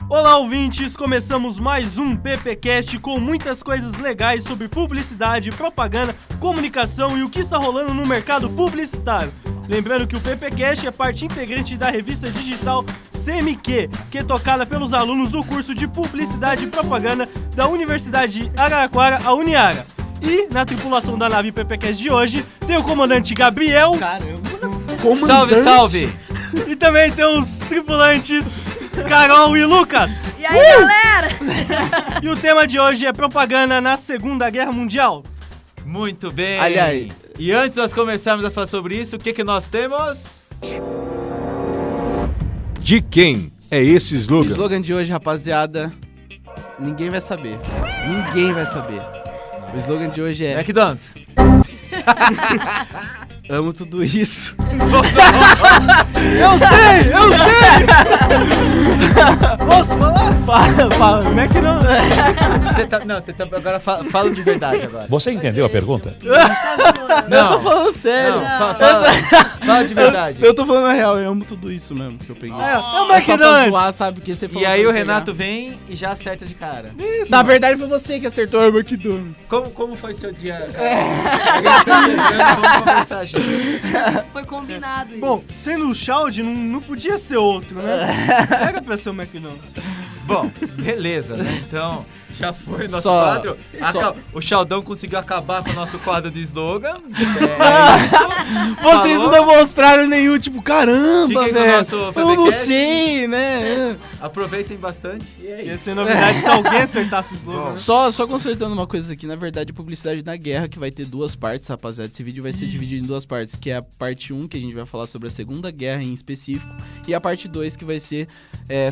Olá, ouvintes! Começamos mais um PPcast com muitas coisas legais sobre publicidade, propaganda, comunicação e o que está rolando no mercado publicitário. Lembrando que o PPcast é parte integrante da revista digital CMQ, que é tocada pelos alunos do curso de Publicidade e Propaganda da Universidade de Araraquara, a Uniara. E na tripulação da nave PPcast de hoje tem o comandante Gabriel. Caramba! Salve, salve! E também tem os tripulantes Carol e Lucas. E aí, galera? E o tema de hoje é propaganda na Segunda Guerra Mundial. Muito bem! Aliás, e antes de nós começarmos a falar sobre isso, o que nós temos? De quem é esse o slogan? slogan de hoje, rapaziada, ninguém vai saber. Ninguém vai saber. O slogan de hoje é... McDonald's. Amo tudo isso. Eu sei! Posso falar? Fala. Como é que não? Agora fala de verdade agora. Você entendeu a pergunta? Eu tô falando sério. Fala de verdade. Eu tô falando a real, eu amo tudo isso mesmo que eu peguei. É o Só pra McDonald's. zoar, sabe, que você falou E aí pra o eu pegar. Renato vem e já acerta de cara. Na verdade foi você que acertou o McDonald's. Como foi seu dia? Vamos conversar, gente. Foi combinado isso. Bom, sendo o Chaud, não podia ser outro, né? Era pra ser o McDonald's. Bom, beleza, né? Então, já foi o nosso Só- quadro. só- O Chaldão conseguiu acabar com o nosso quadro de slogan. É isso. Vocês Falou? não mostraram nenhum, tipo, caramba, Fiquem com o velho. nosso Eu não PPcast. sei, né? Aproveitem bastante e é Ia isso. ser novidade se alguém acertasse o slogan. né? Só consertando uma coisa aqui, na verdade, publicidade na guerra, que vai ter duas partes, rapaziada. Esse vídeo vai ser dividido em duas partes, que é a parte 1, que a gente vai falar sobre a Segunda Guerra em específico, e a parte 2, que vai ser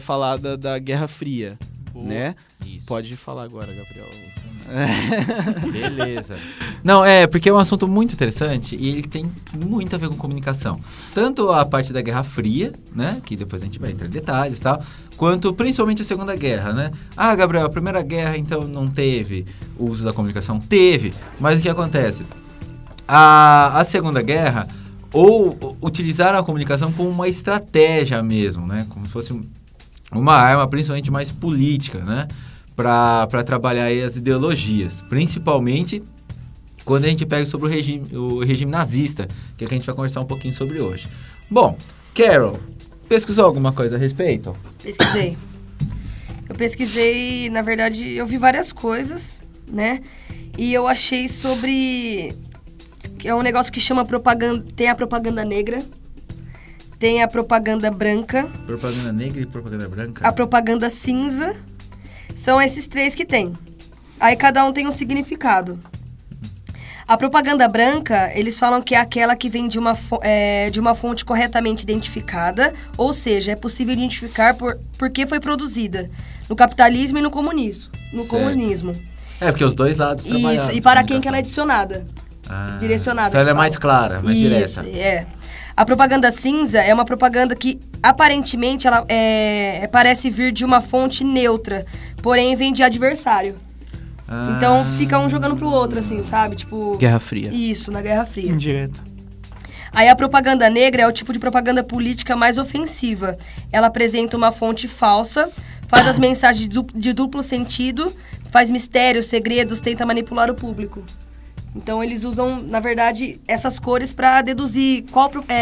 falada da Guerra Fria, né? Isso. Pode falar agora, Gabriel. Beleza. Não, porque é um assunto muito interessante e ele tem muito a ver com comunicação. Tanto a parte da Guerra Fria, né, que depois a gente vai entrar em detalhes e tal, quanto principalmente a Segunda Guerra, né? Ah, Gabriel, a Primeira Guerra então não teve o uso da comunicação? Teve, mas o que acontece? A Segunda Guerra, ou utilizaram a comunicação como uma estratégia mesmo, né? Como se fosse uma arma principalmente mais política, né? Para trabalhar aí as ideologias, principalmente quando a gente pega sobre o regime nazista, que é o que a gente vai conversar um pouquinho sobre hoje. Bom, Carol, pesquisou alguma coisa a respeito? Pesquisei. Eu pesquisei, na verdade, eu vi várias coisas, né? E eu achei sobre... que é um negócio que chama propaganda... Tem a propaganda negra, tem a propaganda branca, Propaganda negra e propaganda branca? a propaganda cinza. São esses três que tem. Aí cada um tem um significado. A propaganda branca, eles falam que é aquela que vem de uma fonte corretamente identificada, ou seja, é possível identificar por que foi produzida, no capitalismo e no comunismo. Certo. Porque os dois lados trabalharam. Isso, e nessa para quem que ela é comunicação. adicionada, direcionada. Então ela é que mais fala. clara, mais Isso, direta. A propaganda cinza é uma propaganda que, aparentemente, ela parece vir de uma fonte neutra, porém vem de adversário. Então fica um jogando pro outro, assim, sabe? Tipo... Guerra Fria. Isso, na Guerra Fria. Indireto. Aí a propaganda negra é o tipo de propaganda política mais ofensiva. Ela apresenta uma fonte falsa, faz as mensagens de duplo sentido, faz mistérios, segredos, tenta manipular o público. Então eles usam, na verdade, essas cores pra deduzir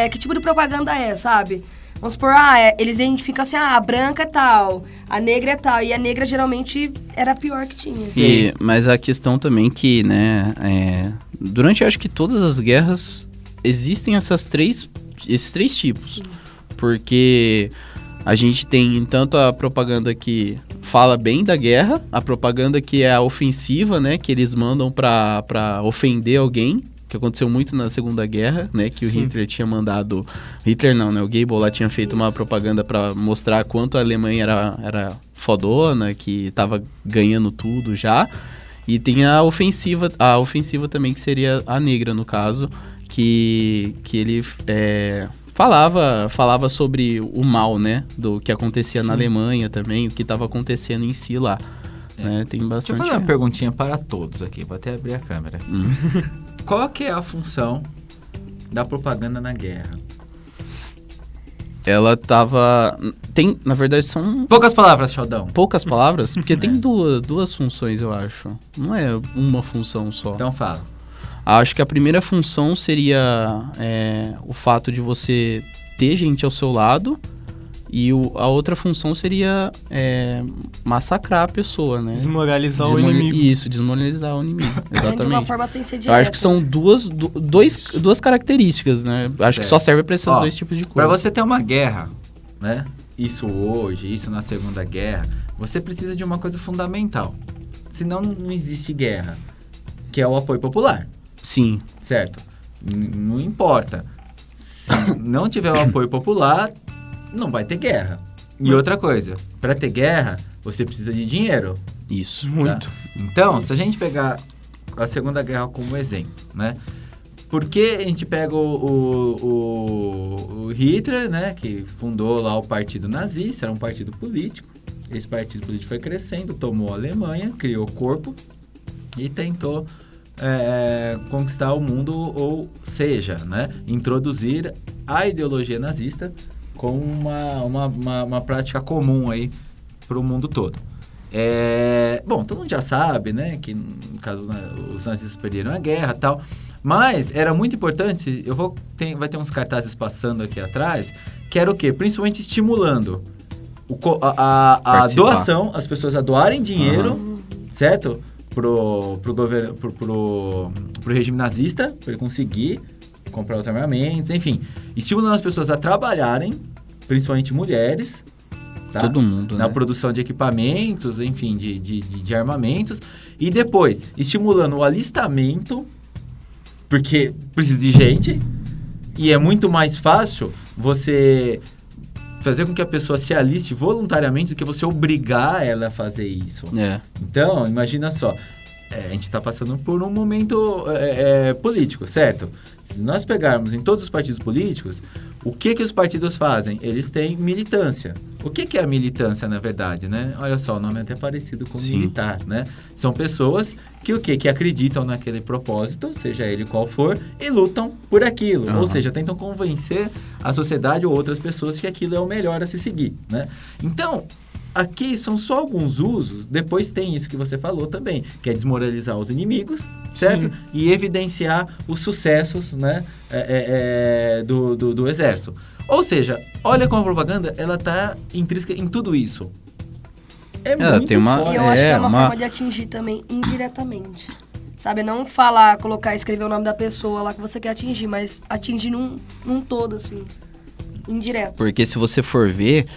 que tipo de propaganda é, sabe? Vamos supor, eles identificam assim, a branca é tal, a negra é tal. E a negra geralmente era a pior que tinha. Assim. Mas a questão também que, né, durante acho que todas as guerras existem esses três tipos. Sim. Porque a gente tem tanto a propaganda que fala bem da guerra, a propaganda que é a ofensiva, né, que eles mandam pra ofender alguém, que aconteceu muito na Segunda Guerra, né, que o Hitler tinha mandado... Hitler não, né, o Goebbels lá tinha feito uma propaganda pra mostrar quanto a Alemanha era fodona, que tava ganhando tudo já. E tem a ofensiva também, que seria a negra, no caso, que ele falava sobre o mal, né, do que acontecia na Alemanha também, o que estava acontecendo em si lá. Né? Tem bastante... Deixa eu fazer uma perguntinha para todos aqui, vou até abrir a câmera. Qual que é a função da propaganda na guerra? Ela tava... Na verdade, são Poucas palavras, Xaldão. poucas palavras, porque tem duas funções, eu acho. Não é uma função só. Então fala. Acho que a primeira função seria o fato de você ter gente ao seu lado, e a outra função seria massacrar a pessoa, né? Desmoralizar o inimigo. Isso, desmoralizar o inimigo, De uma exatamente. forma sem ser Eu direta. acho que são duas características, né? Acho que só serve pra esses dois tipos de Pra coisa. você ter uma guerra, né? Isso hoje, isso na Segunda Guerra, você precisa de uma coisa fundamental. Senão não existe guerra, que é o apoio popular, Sim, certo? Não importa. Se não tiver o apoio popular, não vai ter guerra. E outra coisa, para ter guerra, você precisa de dinheiro. isso. Muito. Tá? Então, se a gente pegar a Segunda Guerra como exemplo, né? Por que a gente pega o Hitler, né? Que fundou lá o Partido Nazista, era um partido político. Esse partido político foi crescendo, tomou a Alemanha, criou corpo e tentou conquistar o mundo, ou seja, né? Introduzir a ideologia nazista como uma prática comum aí para o mundo todo. Bom, todo mundo já sabe, né, que no caso, né, os nazistas perderam a guerra e tal, mas era muito importante, vai ter uns cartazes passando aqui atrás, que era o quê? Principalmente estimulando a doação, as pessoas a doarem dinheiro, certo? Pro governo, pro regime nazista, para ele conseguir comprar os armamentos, enfim, estimulando as pessoas a trabalharem, principalmente mulheres, tá? Todo mundo, Na né? produção de equipamentos, enfim, de armamentos, e depois estimulando o alistamento, porque precisa de gente, e é muito mais fácil você fazer com que a pessoa se aliste voluntariamente do que você obrigar ela a fazer isso. Então, imagina só, a gente está passando por um momento político, certo? Se nós pegarmos em todos os partidos políticos, o que os partidos fazem? Eles têm militância. O que é a militância, na verdade, né? Olha só, o nome é até parecido com militar, né? São pessoas que acreditam naquele propósito, seja ele qual for, e lutam por aquilo. Ou seja, tentam convencer a sociedade ou outras pessoas que aquilo é o melhor a se seguir, né? Então, aqui são só alguns usos, depois tem isso que você falou também, que é desmoralizar os inimigos, certo? Sim. E evidenciar os sucessos, né, do exército. Ou seja, olha como a propaganda, ela tá intrínseca em tudo isso. Muito tem uma, forte. E eu acho que é uma forma de atingir também indiretamente. Sabe, não falar, colocar, escrever o nome da pessoa lá que você quer atingir, mas atingir num todo, assim, indireto. Porque se você for ver,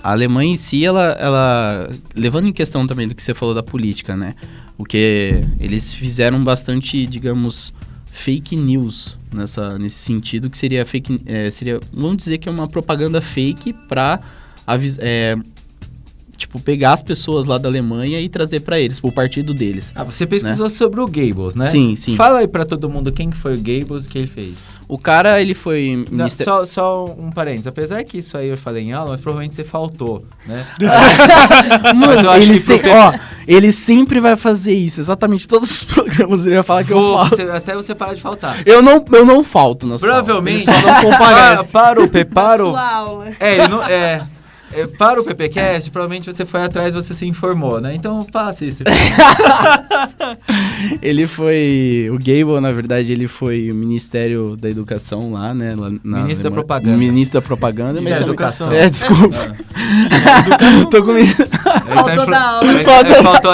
a Alemanha em si, ela levando em questão também do que você falou da política, né? Porque eles fizeram bastante, digamos, fake news nesse sentido, que seria vamos dizer que é uma propaganda fake para pegar as pessoas lá da Alemanha e trazer para eles, pro partido deles. Você pesquisou sobre o Goebbels, né? Sim. Fala aí para todo mundo quem que foi o Goebbels e o que ele fez. O cara, ele foi... Só um parênteses. Apesar que isso aí eu falei em aula, mas provavelmente você faltou, né? Mano, ele sempre vai fazer isso. Exatamente, todos os programas ele vai falar que eu falto. Até você parar de faltar. Eu não falto na sala. Provavelmente. Ele só não comparece. Para o... Sua aula. Para o PPcast, provavelmente você foi atrás e você se informou, né? Então, passe isso. Ele foi... O Goebbels, na verdade, ele foi o Ministério da Educação lá, né? Ministro da Propaganda. Ministro da Propaganda. Mas Educação. Desculpa. Tô com... Faltou da aula.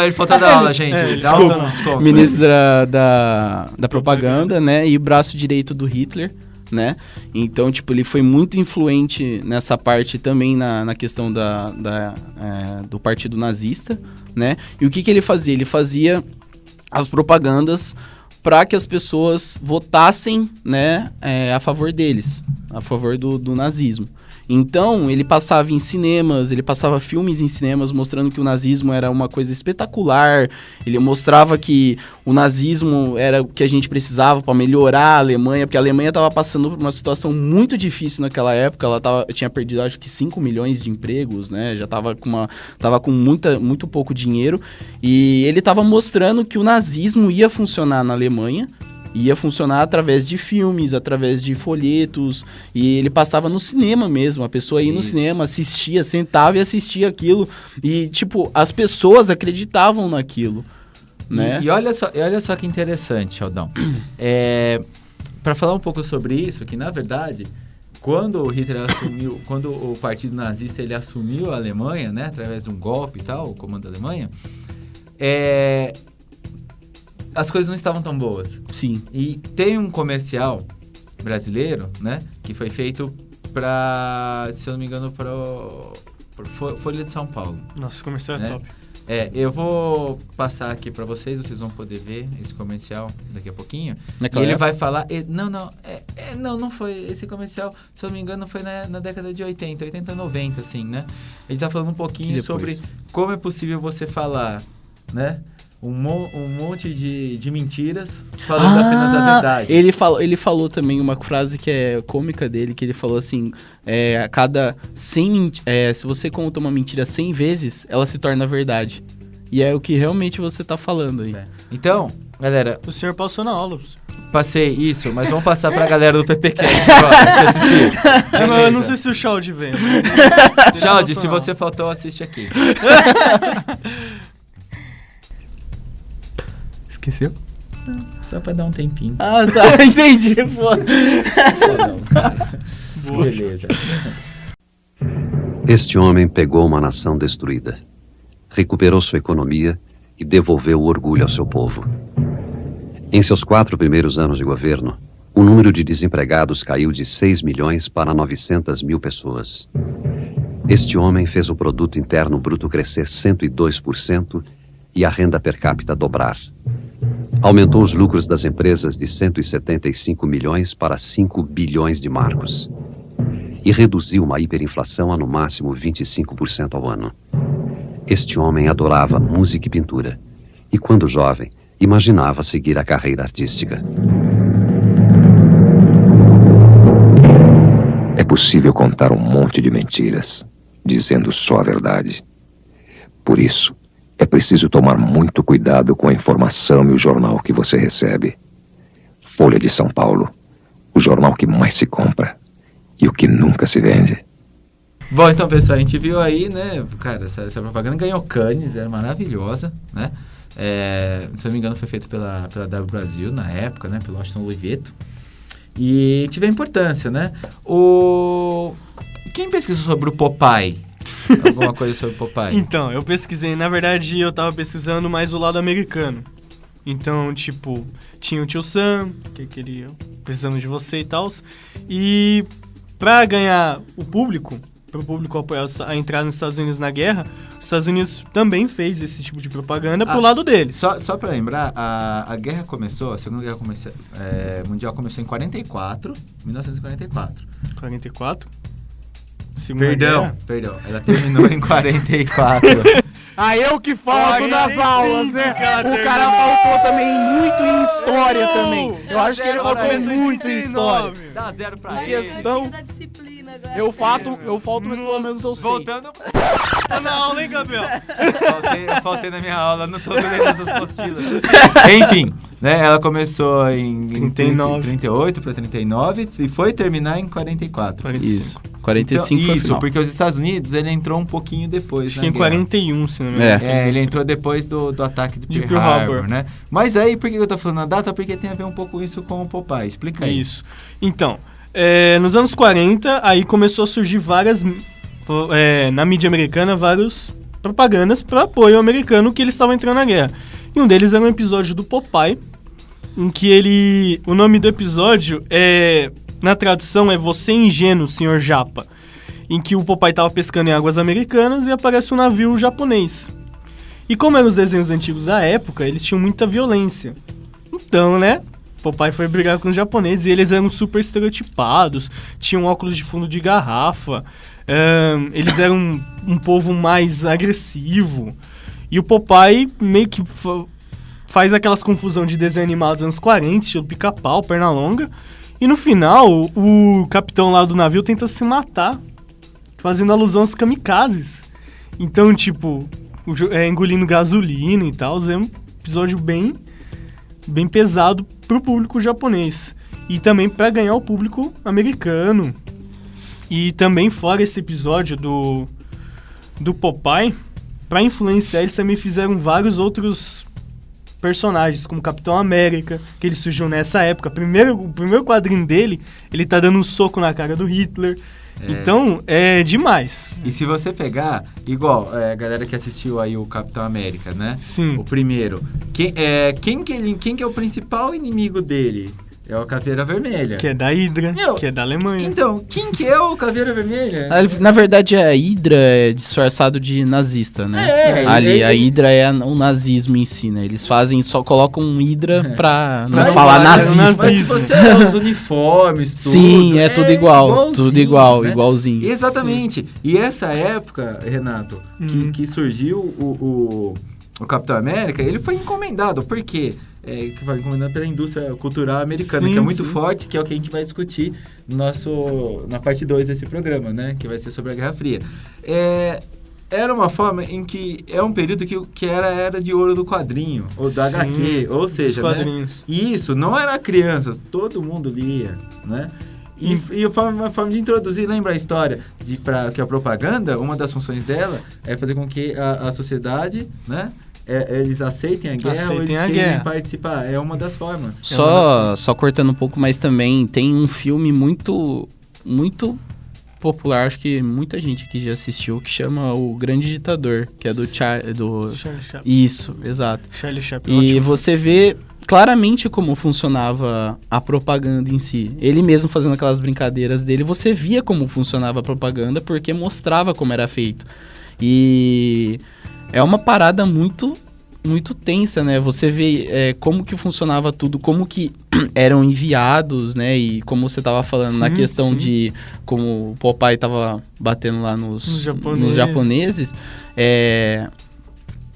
Ele faltou da aula, gente. Desculpa. Ministro da Propaganda, né? E o braço direito do Hitler, né? Então, ele foi muito influente nessa parte também na questão do partido nazista, né? E o que ele fazia? Ele fazia as propagandas para que as pessoas votassem, né, a favor deles, a favor do nazismo. Então, ele passava em cinemas, ele passava filmes em cinemas mostrando que o nazismo era uma coisa espetacular, ele mostrava que o nazismo era o que a gente precisava para melhorar a Alemanha, porque a Alemanha estava passando por uma situação muito difícil naquela época, ela tinha perdido acho que 5 milhões de empregos, né, já estava com muito pouco dinheiro, e ele estava mostrando que o nazismo ia funcionar na Alemanha, Ia funcionar através de filmes, através de folhetos, e ele passava no cinema mesmo. A pessoa ia no cinema, assistia, sentava e assistia aquilo. E, tipo, as pessoas acreditavam naquilo, né? E olha só que interessante, Aldão. Para falar um pouco sobre isso, que na verdade, quando o Hitler assumiu, quando o partido nazista ele assumiu a Alemanha, né, através de um golpe e tal, o comando da Alemanha, as coisas não estavam tão boas. Sim. E tem um comercial brasileiro, né, que foi feito para, se eu não me engano, para Folha de São Paulo. Nossa, esse comercial é top. Eu vou passar aqui para vocês vão poder ver esse comercial daqui a pouquinho. Naquela E ele época? vai falar... não foi esse comercial, se eu não me engano, foi na década de 80, 90, assim, né? Ele tá falando um pouquinho sobre como é possível você falar, né? Um monte de mentiras falando apenas a verdade. Ele falou também uma frase que é cômica dele, que ele falou assim, a cada 100 se você conta uma mentira 100 vezes, ela se torna verdade. E é o que realmente você tá falando aí. Então, galera... O senhor passou na aula. Passei isso, mas vamos passar pra galera do PPCast agora, que assistir. Eu não sei se o Chaldi vem. Chaldi, se você faltou, assiste aqui. Esqueceu? Só pra dar um tempinho. Ah, tá. Entendi, pô. Beleza. Este homem pegou uma nação destruída, recuperou sua economia e devolveu o orgulho ao seu povo. Em seus 4 primeiros anos de governo, o número de desempregados caiu de 6 milhões para 900 mil pessoas. Este homem fez o produto interno bruto crescer 102% e a renda per capita dobrar. Aumentou os lucros das empresas de 175 milhões para 5 bilhões de marcos. E reduziu uma hiperinflação a no máximo 25% ao ano. Este homem adorava música e pintura. E quando jovem, imaginava seguir a carreira artística. É possível contar um monte de mentiras, dizendo só a verdade. Por isso, é preciso tomar muito cuidado com a informação e o jornal que você recebe. Folha de São Paulo, o jornal que mais se compra e o que nunca se vende. Bom, então, pessoal, a gente viu aí, né, cara, essa propaganda ganhou Cannes, era maravilhosa, né? Se eu não me engano, foi feito pela W Brasil na época, né, pelo Washington Oliveto. E tive a importância, né? Quem pesquisou sobre o Popeye? Alguma coisa sobre o Popeye? Então, eu pesquisei. Na verdade, eu tava pesquisando mais o lado americano. Então, tipo, tinha o Tio Sam, que queria precisando de você e tal. E pra ganhar o público, pro público apoiar a entrada nos Estados Unidos na guerra, os Estados Unidos também fez esse tipo de propaganda pro lado deles. Só pra lembrar, a guerra começou, a Segunda Guerra Mundial começou em 1944. 44? Perdão, ela terminou em 44. Ah, eu que falto nas aulas, né? O cara faltou também muito em história também. Eu acho que ele faltou muito em história. Dá 0 pra Em ele. questão, eu falto, mas pelo menos eu sei. Voltando... Tá na aula, hein, Gabriel? Eu faltei na minha aula, não tô lendo essas postilas. Enfim, né, ela começou em 38 para 39 e foi terminar em 44. Isso, 45 então, foi o isso, final. porque os Estados Unidos, ele entrou um pouquinho depois, Acho que em 41, se não me engano. ele entrou depois do ataque de Pearl Pearl Harbor, Harbor, né? Mas aí, por que eu tô falando a data? Porque tem a ver um pouco isso com o Popeye. Explica aí. Isso. Então, nos anos 40, aí começou a surgir várias... na mídia americana, várias propagandas para apoio americano que eles estavam entrando na guerra. E um deles era um episódio do Popeye, em que o nome do episódio na tradução é Você Ingênuo, Senhor Japa, em que o Popeye estava pescando em águas americanas e aparece um navio japonês. E como eram os desenhos antigos da época, eles tinham muita violência. Então, né, Popeye foi brigar com os japoneses e eles eram super estereotipados, tinham óculos de fundo de garrafa, eles eram um povo mais agressivo. E o Popeye meio que faz aquelas confusão de desenho animado dos anos 40, estilo Pica-Pau, Pernalonga. E no final, o capitão lá do navio tenta se matar, fazendo alusão aos kamikazes. Então, tipo, engolindo gasolina e tal. É um episódio bem pesado pro público japonês e também para ganhar o público americano. E também fora esse episódio do Popeye, para influenciar eles também fizeram vários outros personagens, como Capitão América, que ele surgiu nessa época. O primeiro quadrinho dele, ele tá dando um soco na cara do Hitler. Então, é demais. E se você pegar, igual a galera que assistiu aí o Capitão América, né? Sim. O primeiro. Quem que é o principal inimigo dele? É o Caveira Vermelha. Que é da Hydra, que é da Alemanha. Então, quem que é o Caveira Vermelha? Na verdade, a Hydra é disfarçado de nazista, né? A Hydra é o nazismo em si, né? Eles só colocam um Hydra pra não falar nazista. Mas se você olhar os uniformes, tudo... Sim, é tudo igual. Tudo igual, né? igualzinho. Exatamente. Sim. E essa época, Renato, que surgiu o Capitão América, ele foi encomendado. Por quê? Que vai encomendado pela indústria cultural americana, que é muito forte, que é o que a gente vai discutir na parte 2 desse programa, né? Que vai ser sobre a Guerra Fria. Era uma forma em que é um período que era de ouro do quadrinho, ou da HQ, ou seja, né? Isso, não era crianças, todo mundo lia, né? E uma forma de introduzir, lembra a história que a propaganda, uma das funções dela é fazer com que a sociedade, né? Eles aceitem a guerra ou eles querem participar. É uma das formas. Só cortando um pouco, mas também tem um filme muito, muito popular, acho que muita gente aqui já assistiu, que chama O Grande Ditador, que é do Charlie Chaplin. Isso, exato. Charlie Chaplin. E você vê claramente como funcionava a propaganda em si. Ele mesmo fazendo aquelas brincadeiras dele, você via como funcionava a propaganda, porque mostrava como era feito. E é uma parada muito, muito tensa, né? Você vê como que funcionava tudo, como que eram enviados, né? E como você tava falando na questão de como o Popeye tava batendo lá nos japoneses.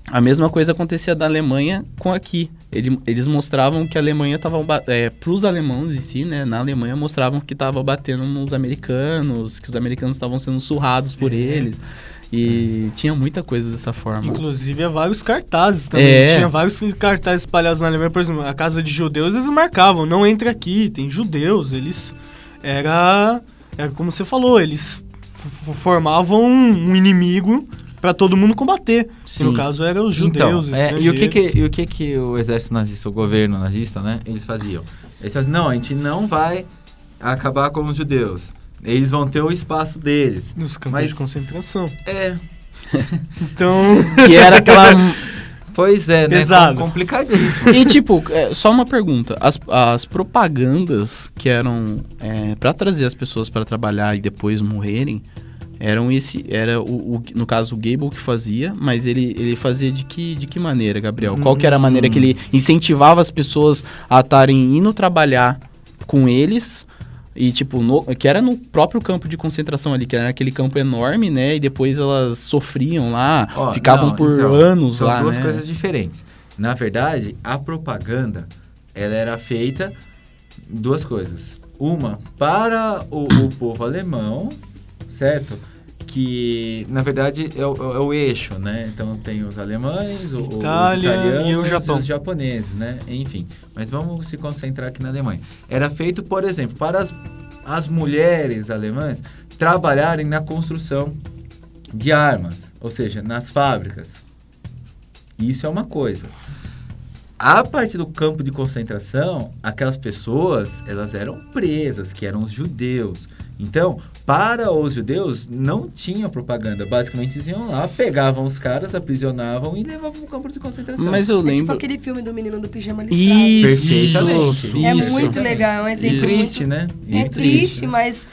A mesma coisa acontecia da Alemanha com aqui. Eles mostravam que a Alemanha estava... para os alemãos em si, né? Na Alemanha mostravam que estava batendo nos americanos, que os americanos estavam sendo surrados por eles. E tinha muita coisa dessa forma. Inclusive, vários cartazes também. Tinha vários cartazes espalhados na Alemanha. Por exemplo, a casa de judeus, eles marcavam, não entre aqui, tem judeus. Eles... Era como você falou, eles formavam um inimigo para todo mundo combater. Que no caso eram os judeus. Então, e o que o exército nazista, o governo nazista, né? Eles faziam? Eles faziam, não, a gente não vai acabar com os judeus. Eles vão ter o espaço deles. Nos campos de concentração. Então... Que era aquela... Pois é, né? Pesado. Complicadíssimo. E tipo, só uma pergunta. As propagandas que eram para trazer as pessoas para trabalhar e depois morrerem, era no caso o Gable que fazia, mas ele fazia de que maneira, Gabriel? Qual que era a maneira que ele incentivava as pessoas a estarem indo trabalhar com eles? E, tipo, que era no próprio campo de concentração ali, que era aquele campo enorme, né? E depois elas sofriam lá, ficavam por anos lá, né? São duas coisas diferentes. Na verdade, a propaganda, ela era feita duas coisas. Uma, para o povo alemão, certo? Que, na verdade, é o eixo, né? Então, tem os alemães, os italianos e o Japão. Os japoneses, né? Enfim, mas vamos se concentrar aqui na Alemanha. Era feito, por exemplo, para as mulheres alemãs trabalharem na construção de armas, ou seja, nas fábricas. Isso é uma coisa. A partir do campo de concentração, aquelas pessoas, elas eram presas, que eram os judeus. Então, para os judeus, não tinha propaganda. Basicamente, eles iam lá, pegavam os caras, aprisionavam e levavam no campo de concentração. Mas eu lembro... tipo aquele filme do menino do pijama listrado. Perfeitamente. É muito legal, é um exemplo. E triste, né? É triste, mas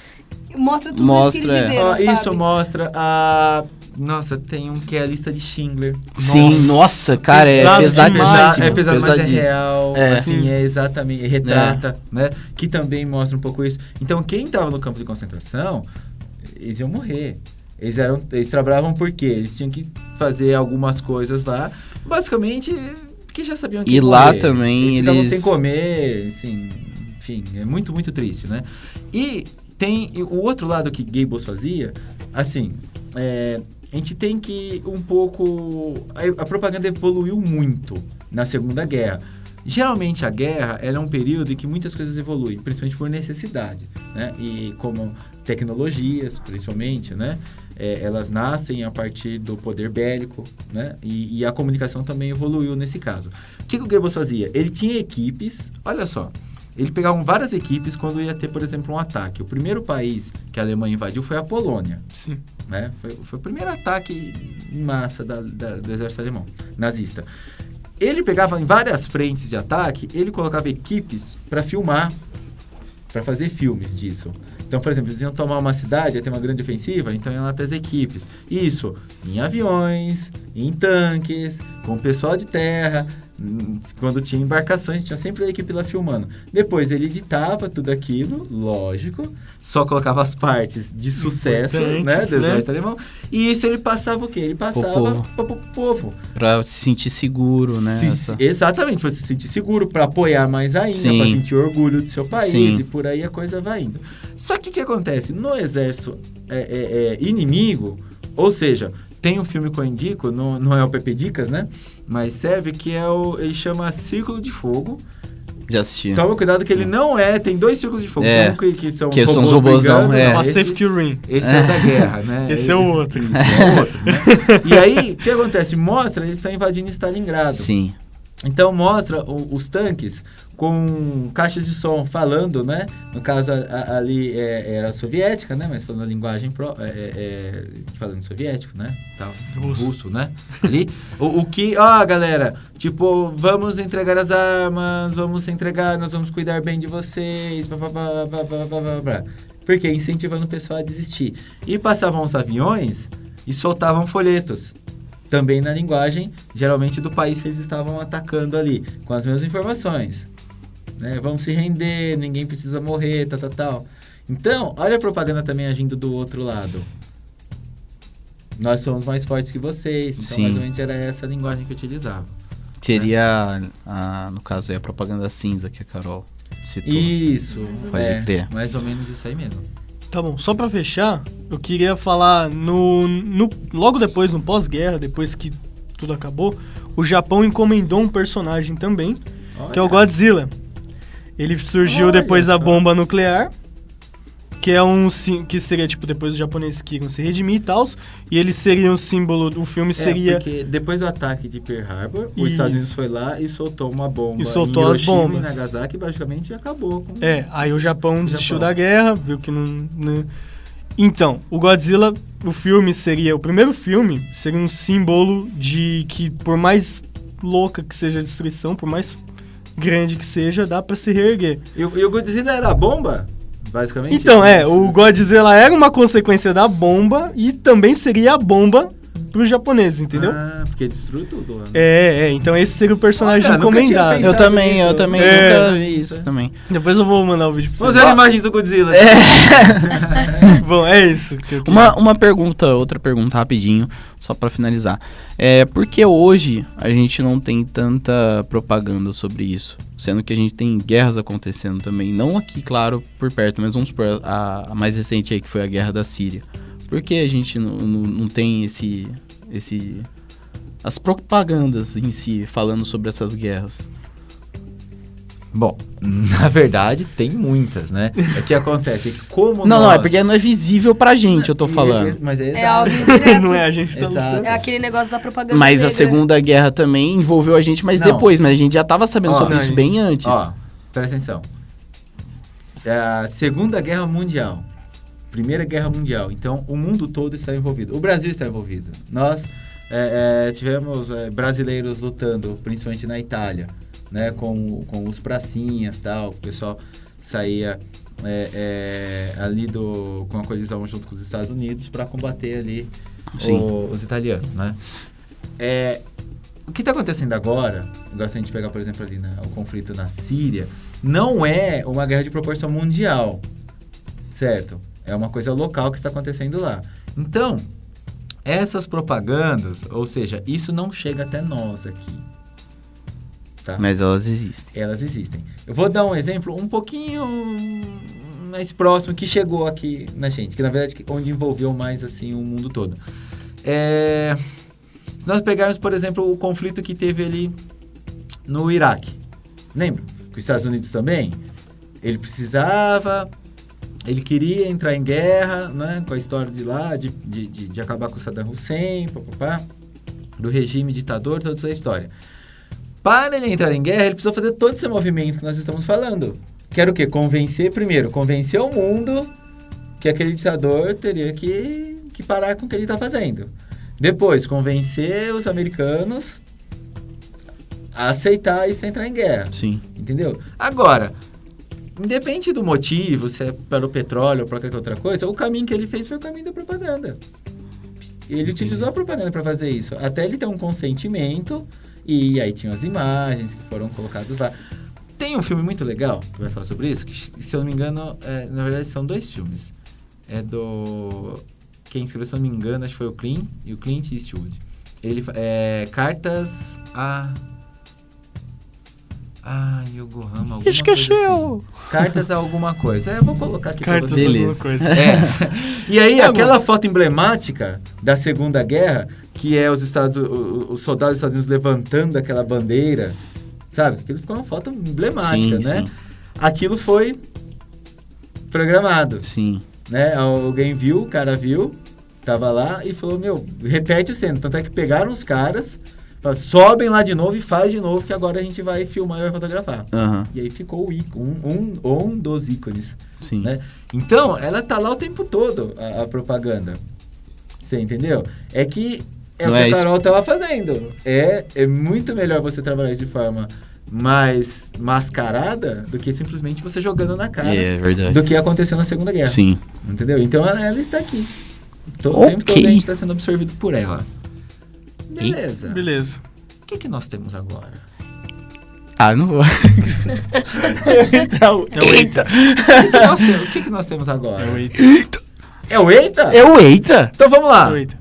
mostra tudo isso que eles viveram, sabe? Isso mostra a... Nossa, tem um que é a lista de Schindler. Sim, nossa, cara, é pesadíssimo. É pesado, mas é real. Assim, exatamente, retrata, né? Que também mostra um pouco isso. Então, quem estava no campo de concentração, eles iam morrer. Eles trabalhavam por quê? Eles tinham que fazer algumas coisas lá, basicamente, porque já sabiam que iam morrer. Lá também eles ficavam sem comer, assim, enfim, é muito, muito triste, né? E tem o outro lado que Goebbels fazia, assim, a gente tem que a propaganda evoluiu muito na Segunda Guerra. Geralmente a guerra ela é um período em que muitas coisas evoluem, principalmente por necessidade, né? E como tecnologias, principalmente, né? Elas nascem a partir do poder bélico, né? E a comunicação também evoluiu nesse caso. O que o Goebbels fazia? Ele tinha equipes, olha só, ele pegava várias equipes quando ia ter, por exemplo, um ataque. O primeiro país que a Alemanha invadiu foi a Polônia. Sim. Né? Foi o primeiro ataque em massa do exército alemão, nazista. Ele pegava em várias frentes de ataque, ele colocava equipes para filmar, para fazer filmes disso. Então, por exemplo, eles iam tomar uma cidade, ia ter uma grande ofensiva, então iam lá as equipes. Isso em aviões, em tanques, com pessoal de terra. Quando tinha embarcações, tinha sempre a equipe lá filmando. Depois ele editava tudo aquilo, lógico, só colocava as partes de sucesso, né, do exército alemão. E isso ele passava o quê? Ele passava para o povo. Pra se sentir seguro, né? Exatamente, para se sentir seguro, para apoiar mais ainda, para sentir orgulho do seu país. Sim. E por aí a coisa vai indo. Só que o que acontece? No exército inimigo, ou seja, tem um filme que eu indico, não é o Pepe Dicas, né? Mas serve que ele chama Círculo de Fogo. Já assisti. Toma cuidado que ele não tem 2 círculos de fogo. Um que são os robôzão. Pacific Rim. Esse é o da guerra, né? Esse é o outro. Isso, é o outro, né? E aí, o que acontece? Mostra, eles estão invadindo Stalingrado. Sim. Então mostra os tanques com caixas de som falando, né? No caso ali era soviética, né? Mas falando a linguagem falando soviético, né? Tal, russo, né? Ali galera, tipo, vamos entregar as armas, vamos entregar, nós vamos cuidar bem de vocês, porque incentivando o pessoal a desistir. E passavam os aviões e soltavam folhetos. Também na linguagem, geralmente, do país que eles estavam atacando ali, com as mesmas informações. Né? Vamos se render, ninguém precisa morrer, tal. Então, olha a propaganda também agindo do outro lado. Nós somos mais fortes que vocês. Então, Sim. mais ou menos era essa a linguagem que utilizava. Seria, no caso, a propaganda cinza que a Carol citou. Isso. Pode ter. Mais ou menos isso aí mesmo. Tá bom, só pra fechar, eu queria falar logo depois, no pós-guerra, depois que tudo acabou, o Japão encomendou um personagem também, que é o Godzilla. Ele surgiu depois da bomba nuclear, que é que seria, tipo, depois os japoneses que iriam se redimir e tal, e ele seria um símbolo, o filme seria... porque depois do ataque de Pearl Harbor, os Estados Unidos foi lá e soltou uma bomba e soltou as bombas. Em Nagasaki, basicamente, acabou com... aí o Japão desistiu da guerra, viu que não... Então, o Godzilla, o primeiro filme, seria um símbolo de que, por mais louca que seja a destruição, por mais grande que seja, dá pra se reerguer. E o Godzilla era a bomba? Basicamente? Então, o Godzilla era uma consequência da bomba e também seria a bomba pros japoneses, entendeu? Porque destruiu tudo lá. Então esse seria o personagem encomendado. Eu também nunca vi isso também. Depois eu vou mandar o vídeo pra vocês. Vamos ver imagens do Godzilla. Bom, é isso que eu queria. Outra pergunta rapidinho, só pra finalizar. Por que hoje a gente não tem tanta propaganda sobre isso? Sendo que a gente tem guerras acontecendo também, não aqui, claro, por perto, mas vamos supor a mais recente aí, que foi a guerra da Síria. Por que a gente não tem as propagandas em si falando sobre essas guerras? Bom, na verdade tem muitas, né? O que acontece é que como Não, é porque não é visível pra gente, eu tô falando. Mas é algo indireto. Não é, a gente tá lutando. É aquele negócio da propaganda Mas negra. a Segunda Guerra também envolveu a gente, mas depois. Mas a gente já tava sabendo sobre isso bem antes. Presta atenção. A Segunda Guerra Mundial. Primeira Guerra Mundial. Então, o mundo todo está envolvido. O Brasil está envolvido. Nós tivemos brasileiros lutando, principalmente na Itália, né, com os pracinhas e tal. O pessoal saía ali com a coalizão junto com os Estados Unidos para combater ali os italianos, né? O que está acontecendo agora, se a gente pegar, por exemplo, ali o conflito na Síria, não é uma guerra de proporção mundial, certo? É uma coisa local que está acontecendo lá. Então, essas propagandas, ou seja, isso não chega até nós aqui. Tá? Mas elas existem. Elas existem. Eu vou dar um exemplo um pouquinho mais próximo que chegou aqui na gente, que na verdade onde envolveu mais assim o mundo todo. Se nós pegarmos, por exemplo, o conflito que teve ali no Iraque, Lembra? Que os Estados Unidos também, ele queria entrar em guerra, né? Com a história de lá, de acabar com o Saddam Hussein, do regime ditador, toda essa história. Para ele entrar em guerra, ele precisou fazer todo esse movimento que nós estamos falando. Que era o quê? Convencer o mundo que aquele ditador teria que parar com o que ele está fazendo. Depois, convencer os americanos a aceitar isso e entrar em guerra. Sim. Entendeu? Agora, independente do motivo, se é pelo petróleo ou por qualquer outra coisa, o caminho que ele fez foi o caminho da propaganda. Ele utilizou a propaganda para fazer isso. Até ele ter um consentimento, e aí tinham as imagens que foram colocadas lá. Tem um filme muito legal que vai falar sobre isso, que, se eu não me engano, na verdade são 2 filmes. É do... Quem escreveu, se eu não me engano, acho que foi o Clint Eastwood. Ele Cartas a... Yokohama, alguma Esqueceu! coisa assim. Cartas a alguma coisa. Eu vou colocar aqui Cartas pra vocês. alguma coisa. E aí, aquela foto emblemática da Segunda Guerra, que é os soldados dos Estados Unidos levantando aquela bandeira, sabe? Aquilo ficou uma foto emblemática, Sim, né? sim. Aquilo foi programado, Sim. né? Alguém viu, o cara viu, tava lá e falou, repete o cena. Tanto é que pegaram os caras, falaram, sobem lá de novo e faz de novo, que agora a gente vai filmar e vai fotografar. Aham. E aí ficou o ícone, um dos ícones. Sim. Né? Então, ela tá lá o tempo todo, a propaganda. Você entendeu? É que é Não o que é a isso. Carol tava fazendo. É muito melhor você trabalhar isso de forma mais mascarada do que simplesmente você jogando na cara É verdade. do que aconteceu na Segunda Guerra. Sim. Entendeu? Então, ela está aqui. Todo o tempo Ok. todo a gente está sendo absorvido por ela. Beleza. Beleza. O que nós temos agora? Ah, não vou. Então, é o Eita. O que nós temos agora? É o Eita. É o Eita? É o Eita! Então vamos lá. É o Eita.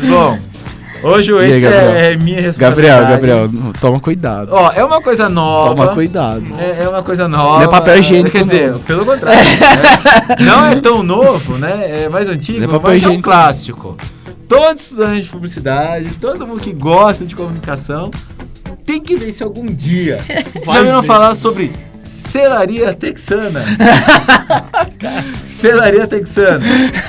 Bom, hoje o E aí, Eita Gabriel? é minha responsabilidade. Gabriel, toma cuidado. Ó, é uma coisa nova. Toma cuidado. É uma coisa nova. Não é papel higiênico, Quer dizer, não. pelo contrário. Né? Não é tão novo, né? É mais antigo, Não é papel mas é um higiênico. clássico. Todo estudante de publicidade, todo mundo que gosta de comunicação, tem que ver isso algum dia. Vocês já ouviram falar sobre selaria texana? Selaria texana.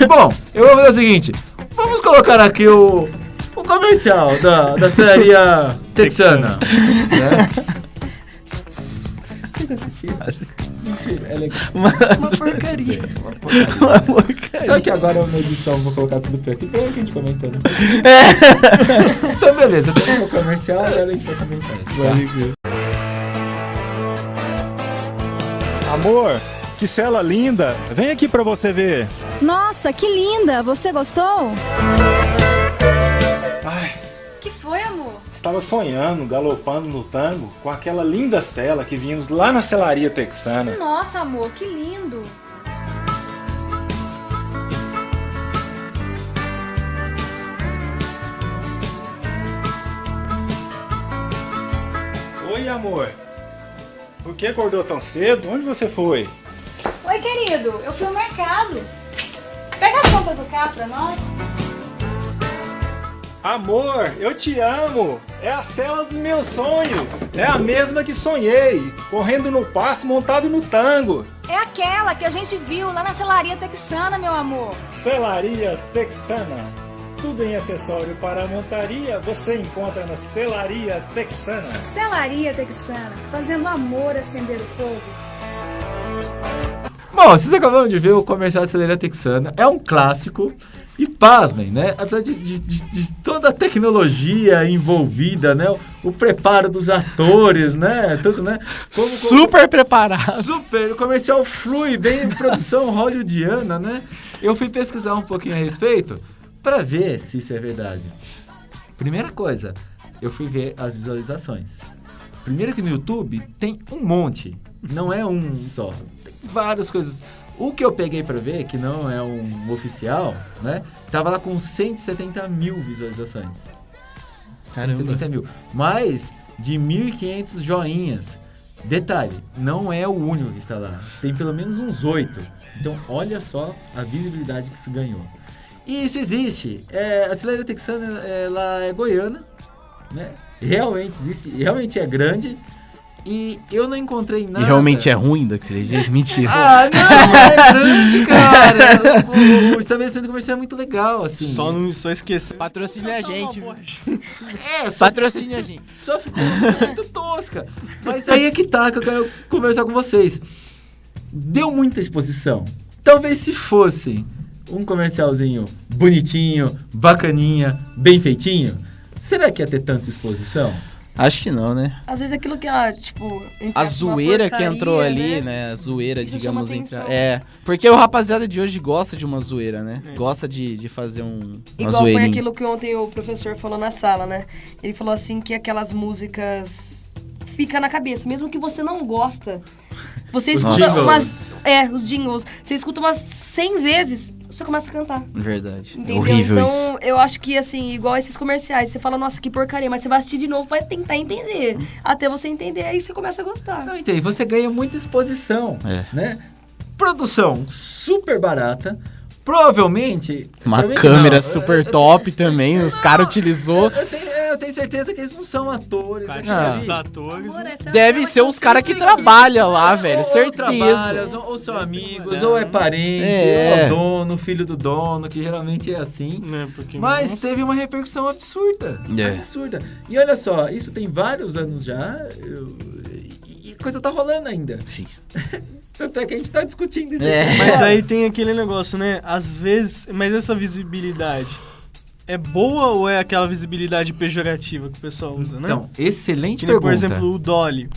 Bom, eu vou fazer o seguinte. Vamos colocar aqui o comercial da selaria texana. Né? Vocês assistiram? É legal. Uma porcaria. Sabe que agora na edição eu vou colocar tudo preto e branco, a gente comentando. Então beleza, tem o comercial, agora a gente vai comentar. Tá? Amor, que cela linda! Vem aqui pra você ver. Nossa, que linda! Você gostou? Ai, Que foi, amor? estava sonhando, galopando no tango com aquela linda cela que vimos lá na selaria texana. Nossa, amor, que lindo! Oi, amor. Por que acordou tão cedo? Onde você foi? Oi, querido, eu fui ao mercado. Pega as roupas do carro pra nós. Amor, eu te amo! É a cela dos meus sonhos! É a mesma que sonhei, correndo no passo montado no tango. É aquela que a gente viu lá na selaria texana, meu amor. Selaria Texana. Tudo em acessório para a montaria você encontra na Selaria Texana. Selaria texana, fazendo amor acender o fogo. Bom, vocês acabaram de ver o comercial da selaria texana. É um clássico. E pasmem, né? Apesar de toda a tecnologia envolvida, né? O preparo dos atores, né? Tudo, né? Super preparado. Super, o comercial flui bem em produção hollywoodiana, né? Eu fui pesquisar um pouquinho a respeito para ver se isso é verdade. Primeira coisa, eu fui ver as visualizações. Primeiro que no YouTube tem um monte, não é um só. Tem várias coisas. O que eu peguei pra ver, que não é um oficial, né? Tava lá com 170 mil visualizações. Caramba. 170 mil. Mais de 1.500 joinhas. Detalhe, não é o único que está lá. Tem pelo menos uns 8. Então, olha só a visibilidade que isso ganhou. E isso existe. A Selaria Texana, ela é goiana, né? Realmente existe, realmente é grande. E eu não encontrei nada. E realmente é ruim daquele jeito? Mentira. Ah, não, é grande, cara. O estabelecimento comercial é muito legal, assim. Só esquecer. Patrocine a gente. Só Patrocine a gente. só ficou muito tosca. Mas aí é que tá, que eu quero conversar com vocês. Deu muita exposição. Talvez se fosse um comercialzinho bonitinho, bacaninha, bem feitinho, será que ia ter tanta exposição? Acho que não, né? Às vezes aquilo que, tipo... A zoeira que entrou ali, né? A zoeira, digamos, porque o rapaziada de hoje gosta de uma zoeira, né? Gosta de fazer uma Igual zoeirinha. foi aquilo que ontem o professor falou na sala, né? Ele falou assim que aquelas músicas ficam na cabeça, mesmo que você não gosta. Você escuta jingles. os jingles. Você escuta umas 100 vezes, você começa a cantar. Verdade. Entendeu? É horrível então, isso. eu acho que, assim, igual esses comerciais, você fala, nossa, que porcaria, mas você vai assistir de novo, vai tentar entender. Até você entender, aí você começa a gostar. Não, então, e você ganha muita exposição, né? Produção super barata, provavelmente... Uma provavelmente câmera não, super top também, os caras utilizou. Eu tenho certeza que eles não são atores. Os atores. Amor, essa é Deve aquela ser os caras que trabalham lá, velho, Ou certeza. ou são amigos, ou é parente, É. ou é dono, filho do dono, que geralmente é assim. Mas teve uma repercussão absurda. Absurda. E olha só, isso tem vários anos já. E a coisa tá rolando ainda. Sim. Tanto é que a gente tá discutindo isso É. aqui. Mas aí tem aquele negócio, né? Às vezes, mas essa visibilidade é boa ou é aquela visibilidade pejorativa que o pessoal usa, né? Então, excelente Que nem, pergunta. por exemplo, o Dolly.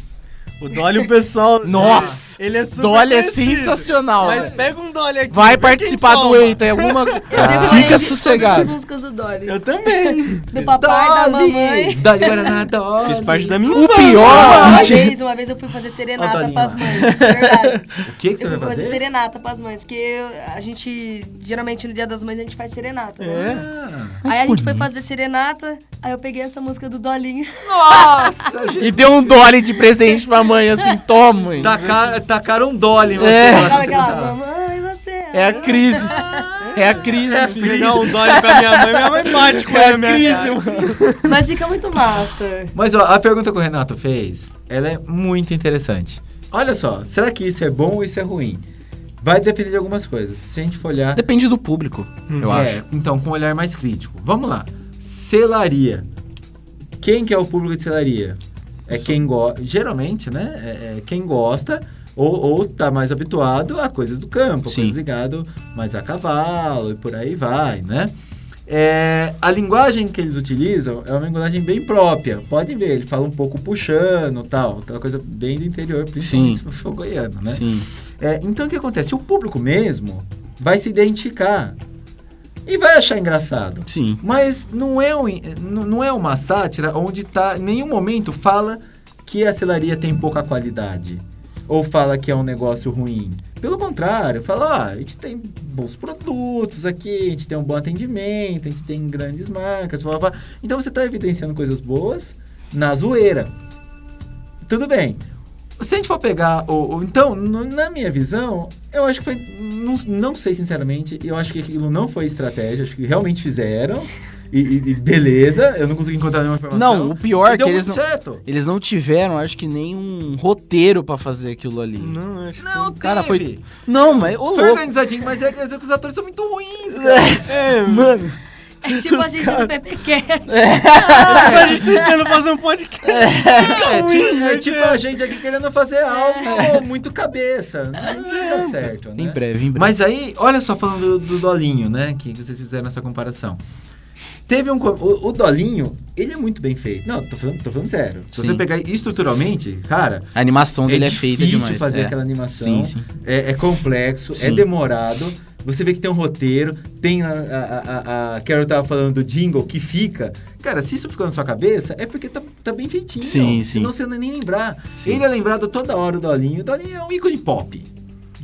O Dolly, o pessoal... Nossa! Ele é super Dolly é conhecido. sensacional, Mas velho. pega um Dolly aqui. Vai vê quem participar do toma. Eita, alguma... Eu decorei Fica todas sossegado. as músicas do Dolly. Eu também. Do papai, da mamãe. Dolly Guaraná, Dolly. Fiz parte da minha O infância. pior... Uma vez eu fui fazer Ó, serenata Dolinho pras lá. mães. Verdade. O que você Eu vai fui fazer fazer? serenata pras mães, porque a gente, geralmente no Dia das Mães, a gente faz serenata, né? É? Aí a gente foi fazer serenata, aí eu peguei essa música do Dolinho. Nossa, E deu um Dolly de presente pra mãe, assim, toma, mãe. Tacaram um Dolly em você. É. lá quando Aquela, você aquela, cantava. mamãe, você É a crise. É a crise, filho. Pegar um Dolly pra minha mãe bate com É ele a na minha crise, cara. mano. Mas fica muito massa. Mas ó, a pergunta que o Renato fez, ela é muito interessante. Olha só, será que isso é bom ou isso é ruim? Vai depender de algumas coisas. Se a gente for olhar... Depende do público, eu acho. Então, com um olhar mais crítico. Vamos lá. Selaria. Quem que é o público de selaria? É quem gosta... Geralmente, né? É quem gosta ou tá mais habituado a coisas do campo. Sim. Coisas ligado mais a cavalo e por aí vai, né? A linguagem que eles utilizam é uma linguagem bem própria. Podem ver, ele fala um pouco puxando e tal. Aquela coisa bem do interior, principalmente se for goiano, né? Sim. Então, o que acontece? O público mesmo vai se identificar e vai achar engraçado. Sim. Mas não é uma sátira onde em nenhum momento fala que a selaria tem pouca qualidade. Ou fala que é um negócio ruim. Pelo contrário, fala, a gente tem bons produtos aqui, a gente tem um bom atendimento, a gente tem grandes marcas, blá, blá, blá. Então você está evidenciando coisas boas na zoeira. Tudo bem. Se a gente for pegar então, na minha visão, eu acho que foi... Não sei, sinceramente, eu acho que aquilo não foi estratégia, acho que realmente fizeram. E beleza, eu não consegui encontrar nenhuma informação. Não, o pior é que eles não tiveram, acho que, nenhum roteiro pra fazer aquilo ali. Não, acho que... Não, Cara, teve. foi... Não, mas... Ô, Foi louco. organizadinho, mas é que os atores são muito ruins, cara. Mano... É tipo a gente do PPCast. A gente tentando fazer um podcast. É tipo a gente aqui querendo fazer algo muito cabeça. Não ia dar certo, né? Em breve. Mas aí, olha só, falando do Dolinho, né? Que vocês fizeram essa comparação. Teve o Dolinho, ele é muito bem feito. Não, tô falando sério. Se você pegar estruturalmente, cara... A animação dele é feita demais. É difícil fazer aquela animação. Sim. É complexo, é demorado. Você vê que tem um roteiro, tem a Carol tava falando do jingle que fica. Cara, se isso ficou na sua cabeça, é porque tá bem feitinho. Sim. Senão você não ia nem lembrar. Sim. Ele é lembrado toda hora, o Dolinho. O Dolinho é um ícone pop.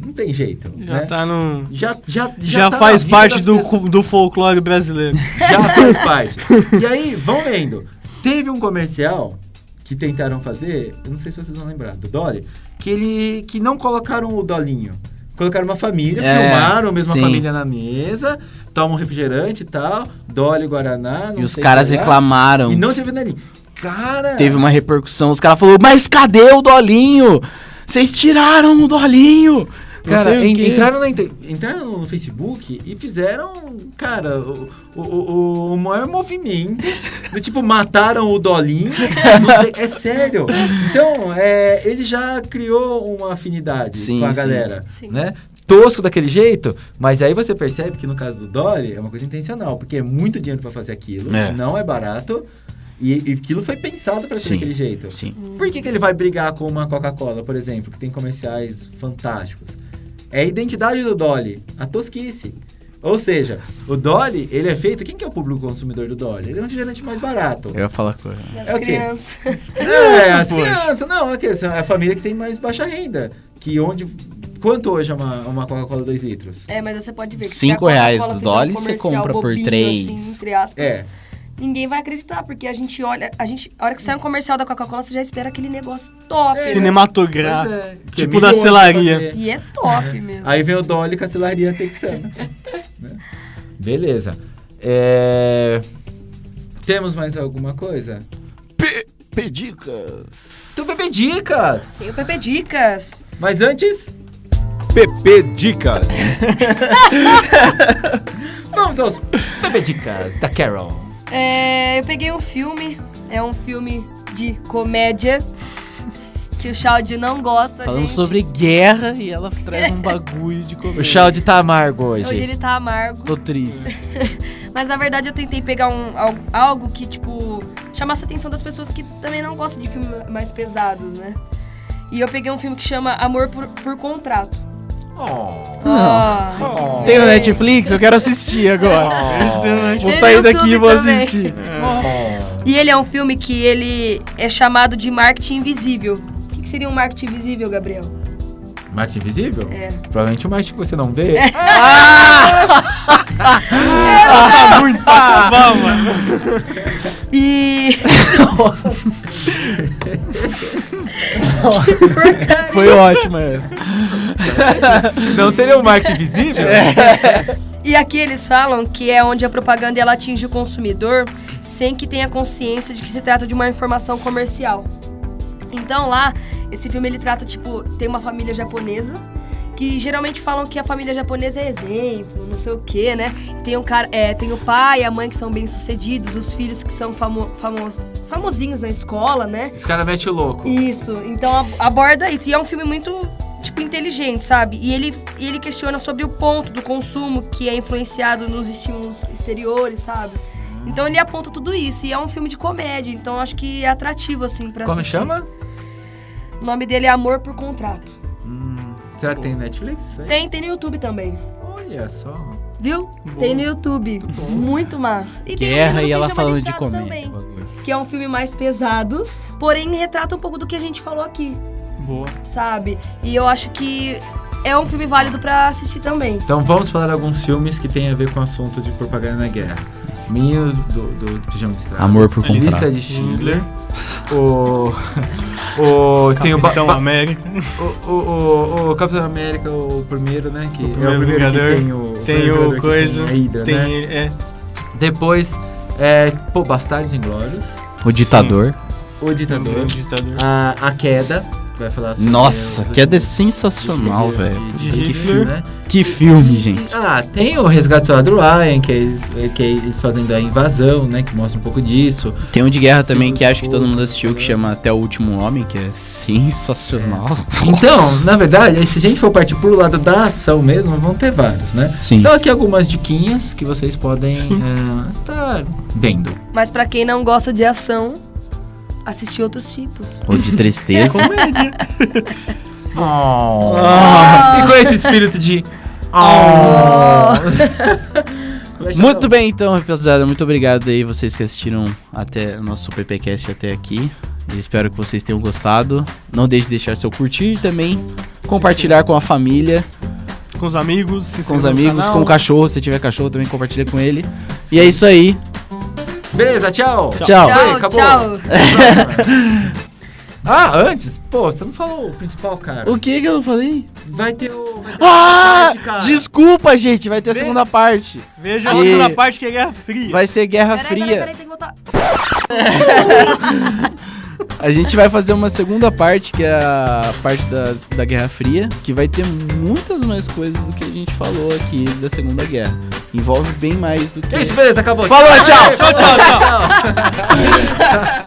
Não tem jeito. Já né? tá no... Já tá faz na vida parte das do, pessoas. do folclore brasileiro. Já faz parte. E aí, vão vendo. Teve um comercial que tentaram fazer, eu não sei se vocês vão lembrar, do Dolly, que não colocaram o Dolinho. Colocaram uma família, filmaram a mesma família na mesa, tomam refrigerante e tal, Dolly, Guaraná, não E os sei caras o que lá, reclamaram. E não teve nada ali. Cara! Teve uma repercussão, os caras falaram, mas cadê o Dolinho? Vocês tiraram o Dolinho! Não Cara, sei o quê. entraram no Facebook e fizeram, cara, o maior movimento. Do tipo, mataram o Dolinho. Não sei, é sério. Então, ele já criou uma afinidade com a galera, né? Tosco daquele jeito, mas aí você percebe que no caso do Dolly é uma coisa intencional, porque é muito dinheiro pra fazer aquilo, não é barato. E aquilo foi pensado pra ser daquele jeito. Sim. Por que ele vai brigar com uma Coca-Cola, por exemplo, que tem comerciais fantásticos? É a identidade do Dolly, a tosquice. Ou seja, o Dolly, ele é feito... Quem que é o público consumidor do Dolly? Ele é um refrigerante mais barato. Eu ia falar coisa. As crianças. As crianças. Não, é a família que tem mais baixa renda. Quanto hoje é uma Coca-Cola 2 litros? Mas você pode ver que R$5 Coca-Cola o fizer Dolly, um você comercial compra por bobinho, 3. assim, entre aspas, ninguém vai acreditar, porque a hora que sai um comercial da Coca-Cola, você já espera aquele negócio top. Cinematográfico. Tipo da selaria. E é top mesmo. Aí vem o Dolly com a selaria texana. Né? Beleza. Temos mais alguma coisa? Pedicas. Então, Pepe Dicas. Tem o Pepe Dicas. Mas antes... PP Dicas. Vamos aos Pepe Dicas da Carol. Eu peguei um filme, é um filme de comédia, que o Chaldi não gosta, Falando gente. sobre guerra e ela traz um bagulho de comédia. O Chaldi tá amargo hoje. Hoje ele tá amargo. Tô triste. Mas na verdade eu tentei pegar algo que, tipo, chamasse a atenção das pessoas que também não gostam de filmes mais pesados, né? E eu peguei um filme que chama Amor por Contrato. Tem no Netflix? Eu quero assistir agora. Vou sair daqui e vou assistir. E ele é um filme que ele é chamado de marketing invisível. O que seria um marketing invisível, Gabriel? Marketing invisível? Provavelmente o marketing que você não vê. Muito bom, mano. E... Foi ótima essa. Não seria um marketing invisível? E aqui eles falam que é onde a propaganda ela atinge o consumidor sem que tenha consciência de que se trata de uma informação comercial. Então lá, esse filme ele trata, tipo, tem uma família japonesa, que geralmente falam que a família japonesa é exemplo, não sei o quê, né? Tem tem o pai e a mãe que são bem-sucedidos, os filhos que são famosinhos na escola, né? Os caras metem o louco. Isso, então aborda isso. E é um filme muito, tipo, inteligente, sabe? E ele questiona sobre o ponto do consumo que é influenciado nos estímulos exteriores, sabe? Então ele aponta tudo isso. E é um filme de comédia, então acho que é atrativo, assim, pra assistir. Como chama? O nome dele é Amor por Contrato. Será que tem Netflix? Tem no YouTube também. Olha só. Viu? Tem no YouTube. Muito massa. E tem Guerra um e ela Chama falando de Estrada comédia. também, que é um filme mais pesado, porém retrata um pouco do que a gente falou aqui. Boa. Sabe? E eu acho que é um filme válido pra assistir também. Então vamos falar de alguns filmes que tem a ver com o assunto de propaganda na guerra. Menino do Pijama de Estrada. Amor por Contrato. Lista de Schindler. Tem o Capitão América. O Capitão América, o primeiro, né? Que O primeiro Vingador. Tem o coisa. A Hydra, Tem né? ele, Depois, Bastardos Inglórios. O Ditador. O Ditador. A Queda. Vai falar sobre Nossa, Queda é sensacional, velho. Que filme, né? Que filme, gente. Tem o Resgate do Soldado Ryan, que é eles fazendo a invasão, né? Que mostra um pouco disso. Tem um de guerra também que acho que todo mundo assistiu, que chama Até o Último Homem, que é sensacional. Então, na verdade, se a gente for partir pro lado da ação mesmo, vão ter vários, né? Sim. Então aqui algumas diquinhas que vocês podem estar vendo. Mas pra quem não gosta de ação, assistir outros tipos. Ou de tristeza. Comédia. E com esse espírito de... Muito bem, então, rapaziada. Muito obrigado aí, vocês que assistiram até o nosso PPcast até aqui. Eu espero que vocês tenham gostado. Não deixe de deixar seu curtir também. Compartilhar com a família. Com os amigos. Com os amigos, com o cachorro. Se tiver cachorro, também compartilha com ele. E é isso aí. Beleza, tchau. Tchau. Tchau. Antes, você não falou o principal, cara. O que eu não falei? Vai ter o Desculpa, gente, vai ter a segunda parte. Veja a segunda parte que é Guerra Fria. Vai ser Guerra Fria. Peraí, tem que voltar. A gente vai fazer uma segunda parte, que é a parte da Guerra Fria, que vai ter muitas mais coisas do que a gente falou aqui da Segunda Guerra. Envolve bem mais do que... Isso, beleza, acabou. Falou, tchau! Tchau, tchau, tchau.